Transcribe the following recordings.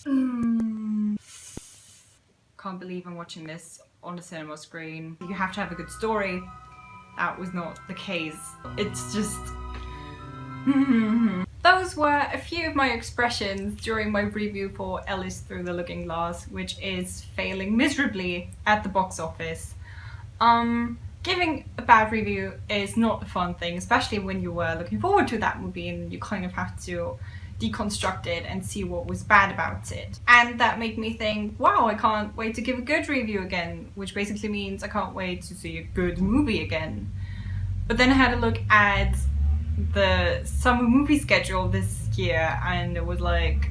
Can't believe I'm watching this on a cinema screen. You have to have a good story. That was not the case. It's just... Those were a few of my expressions during my review for Alice Through the Looking Glass, which is failing miserably at the box office. Giving a bad review is not a fun thing, especially when you were looking forward to that movie and you kind of have to deconstruct it and see what was bad about it. And that made me think, wow, I can't wait to give a good review again, which basically means I can't wait to see a good movie again. But then I had a look at the summer movie schedule this year and it was like,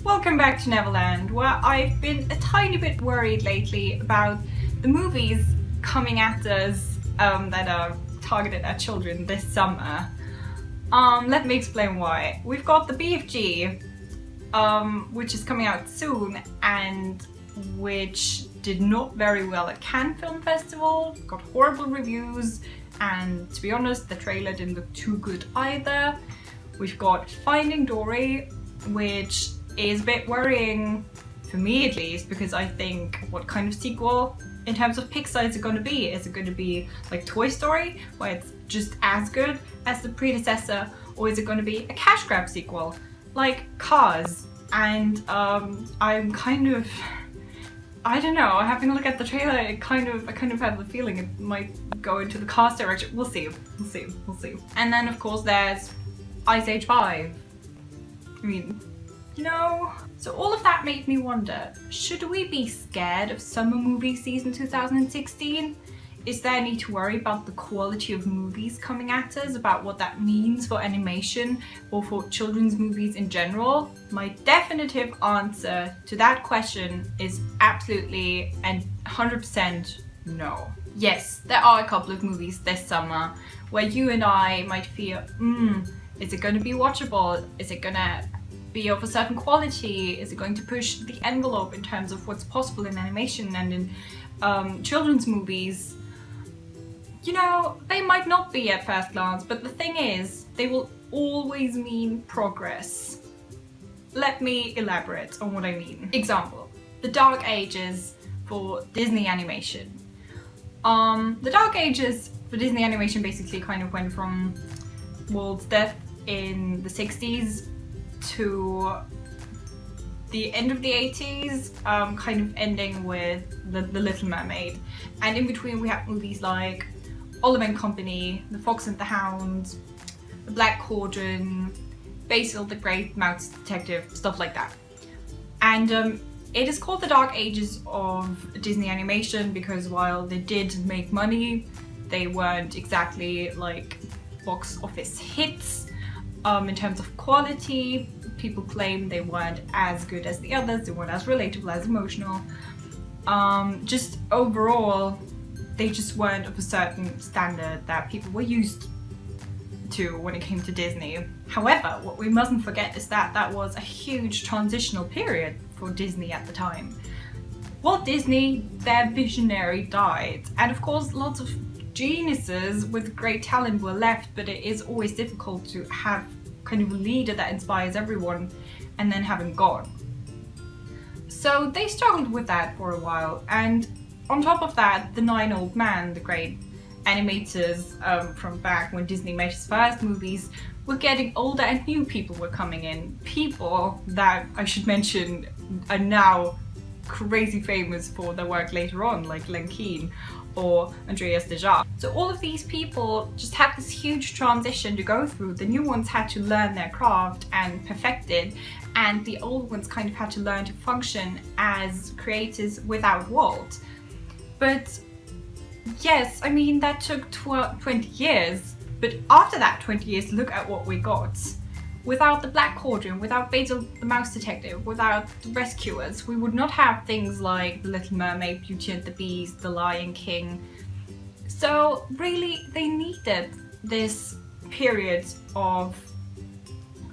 Welcome back to Neverland, where I've been a tiny bit worried lately about the movies coming at us that are targeted at children this summer. Let me explain why. We've got the BFG, which is coming out soon and which did not very well at Cannes Film Festival, got horrible reviews, and to be honest, the trailer didn't look too good either. We've got Finding Dory, which is a bit worrying, for me at least, because I think what kind of sequel in terms of Pixar is it going to be? Is it going to be like Toy Story, where it's just as good as the predecessor, or is it going to be a cash grab sequel like Cars? And I'm kind of, I don't know, having a look at the trailer, I kind of have the feeling it might go into the Cars direction. We'll see. And then of course there's Ice Age 5. I mean, you know. So all of that made me wonder, should we be scared of summer movie season 2016? Is there any need to worry about the quality of movies coming at us, about what that means for animation or for children's movies in general? My definitive answer to that question is absolutely and 100% no. Yes, there are a couple of movies this summer where you and I might feel, is it going to be watchable? Is it going to be of a certain quality? Is it going to push the envelope in terms of what's possible in animation and in children's movies? You know, they might not be at first glance, but the thing is, they will always mean progress. Let me elaborate on what I mean. Example, the Dark Ages for Disney animation. The Dark Ages for Disney animation basically kind of went from Walt's death in the 60s to the end of the 80s, kind of ending with the Little Mermaid. And in between we have movies like Oliver and Company, The Fox and the Hound, The Black Cauldron, Basil the Great Mouse Detective, stuff like that. And it is called the Dark Ages of Disney animation because while they did make money, they weren't exactly like box office hits. In terms of quality, people claim they weren't as good as the others, they weren't as relatable, as emotional. Just overall, they just weren't of a certain standard that people were used to when it came to Disney. However, what we mustn't forget is that that was a huge transitional period for Disney at the time. Walt Disney, their visionary, died, and of course lots of geniuses with great talent were left, but it is always difficult to have kind of a leader that inspires everyone and then have him gone. So they struggled with that for a while, and on top of that, the 9 old men, the great animators from back when Disney made his first movies, were getting older and new people were coming in. People that, I should mention, are now crazy famous for their work later on, like Len Keane or Andreas Deja. So all of these people just had this huge transition to go through. The new ones had to learn their craft and perfect it, and the old ones kind of had to learn to function as creators without Walt. But yes, I mean, that took 20 years, but after that 20 years, look at what we got. Without the Black Cauldron, without Basil the Mouse Detective, without the Rescuers, we would not have things like The Little Mermaid, Beauty and the Beast, The Lion King. So really, they needed this period of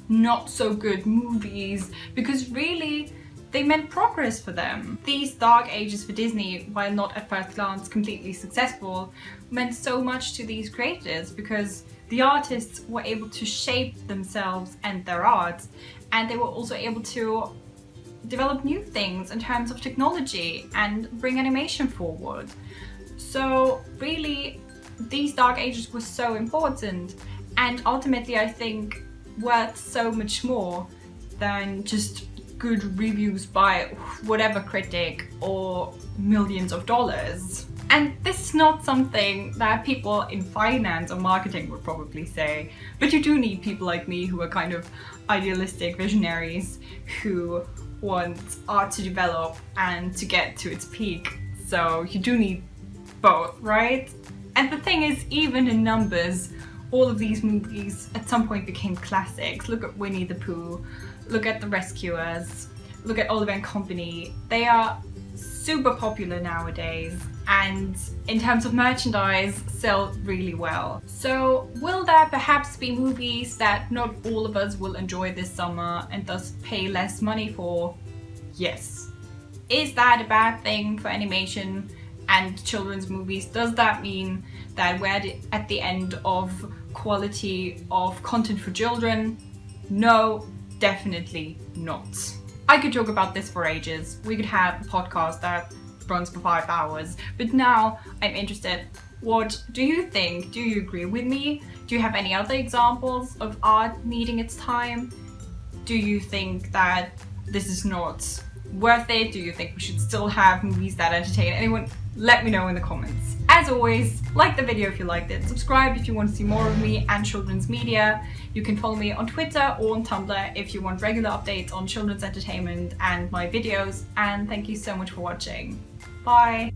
not so good movies because really, they meant progress for them. These dark ages for Disney, while not at first glance completely successful, meant so much to these creators because the artists were able to shape themselves and their art, and they were also able to develop new things in terms of technology and bring animation forward. So really, these dark ages were so important, and ultimately I think worth so much more than just good reviews by whatever critic or millions of dollars. And this is not something that people in finance or marketing would probably say, but you do need people like me who are kind of idealistic visionaries who want art to develop and to get to its peak. So you do need both, right? And the thing is, even in numbers, all of these movies at some point became classics. Look at Winnie the Pooh, look at The Rescuers, look at Oliver and Company. They are super popular nowadays, and in terms of merchandise, sell really well. So will there perhaps be movies that not all of us will enjoy this summer and thus pay less money for? Yes. Is that a bad thing for animation and children's movies? Does that mean that we're at the end of quality of content for children? No, definitely not. I could talk about this for ages. We could have a podcast that runs for 5 hours, but now I'm interested. What do you think? Do you agree with me? Do you have any other examples of art needing its time? Do you think that this is not worth it? Do you think we should still have movies that entertain anyone? Let me know in the comments. As always, like the video if you liked it, subscribe if you want to see more of me and children's media. You can follow me on Twitter or on Tumblr if you want regular updates on children's entertainment and my videos. And thank you so much for watching. Bye!